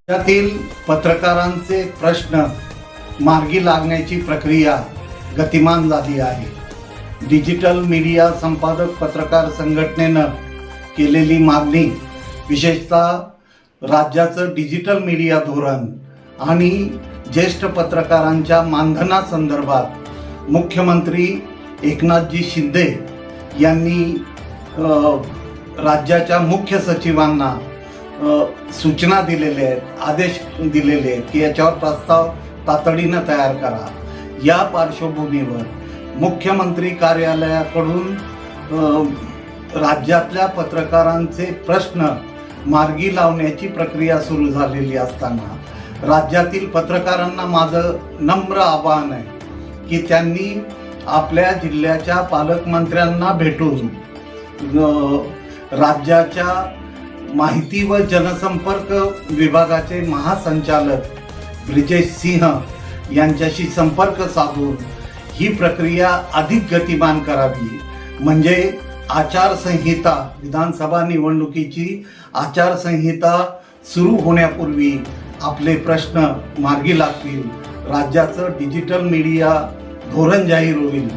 राज्यातील पत्रकारांचे प्रश्न मार्गी लागण्याची प्रक्रिया गतिमान झाली आहे. डिजिटल मीडिया संपादक पत्रकार संघटनेनं केलेली मागणी, विशेषतः राज्याचं डिजिटल मीडिया धोरण आणि ज्येष्ठ पत्रकारांच्या मानधनासंदर्भात मुख्यमंत्री एकनाथजी शिंदे यांनी राज्याच्या मुख्य सचिवांना सूचना दिलेल्या आहेत, आदेश दिलेले आहेत की याच्यावर प्रस्ताव तातडीनं तयार करा. या पार्श्वभूमीवर मुख्यमंत्री कार्यालयाकडून राज्यातल्या पत्रकारांचे प्रश्न मार्गी लावण्याची प्रक्रिया सुरू झालेली असताना राज्यातील पत्रकारांना माझं नम्र आवाहन आहे की त्यांनी आपल्या जिल्ह्याच्या पालकमंत्र्यांना भेटून राज्याच्या माहिती व जनसंपर्क विभागाचे महासंचालक ब्रिजेश सिंह यांच्याशी संपर्क साधून ही प्रक्रिया अधिक गतिमान करावी. म्हणजे आचारसंहिता, विधानसभा निवडणुकीची आचारसंहिता सुरू होण्यापूर्वी आपले प्रश्न मार्गी लागतील. राज्याचं डिजिटल मीडिया धोरण जाहीर होईल.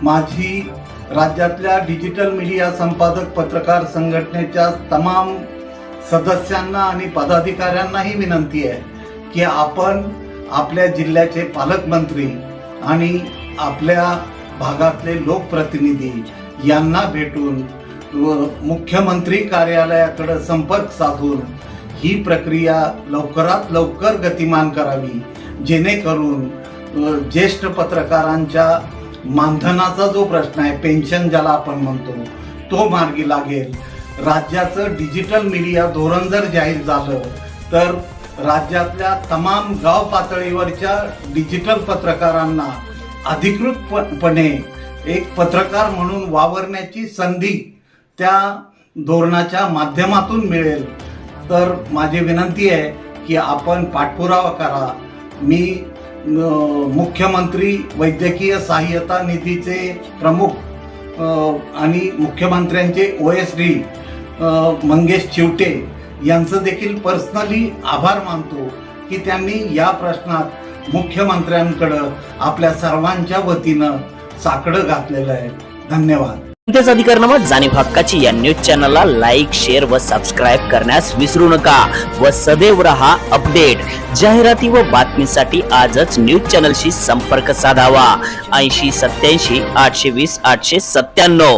माझी राज्यातल्या डिजिटल मीडिया संपादक पत्रकार संघटनेच्या तमाम सदस्यांना आणि पदाधिकाऱ्यांनाही विनंती आहे की आपण आपल्या जिल्ह्याचे पालकमंत्री आणि आपल्या भागातले लोकप्रतिनिधी यांना भेटून मुख्यमंत्री कार्यालयाकडे संपर्क साधून ही प्रक्रिया लवकरात लवकर गतिमान करावी, जेणेकरून ज्येष्ठ पत्रकारांच्या मानधनाचा जो प्रश्न आहे, पेन्शन ज्याला आपण म्हणतो, तो मार्गी लागेल. राज्याचं डिजिटल मीडिया धोरण जर जाहीर झालं तर राज्यातल्या तमाम गाव पातळीवरच्या डिजिटल पत्रकारांना अधिकृतपणे एक पत्रकार म्हणून वावरण्याची संधी त्या धोरणाच्या माध्यमातून मिळेल. तर माझी विनंती आहे की आपण पाठपुरावा करा. मी मुख्यमंत्री वैद्यकीय सहाय्यता निधीचे प्रमुख आणि मुख्यमंत्र्यांचे OSD मंगेश चिवटे यांचं देखील पर्सनली आभार मानतो की त्यांनी या प्रश्नात मुख्यमंत्र्यांकडं आपल्या वतीनं साकडं घातलेलं आहे. धन्यवाद. कोणत्याच अधिकारनामा जाणीव हक्काची या न्यूज चॅनलला लाईक, शेअर व सबस्क्राईब करण्यास विसरू नका व सदैव रहा अपडेट. जाहिराती व बातमीसाठी आजच न्यूज चॅनलशी संपर्क साधावा. 80 87 820 897.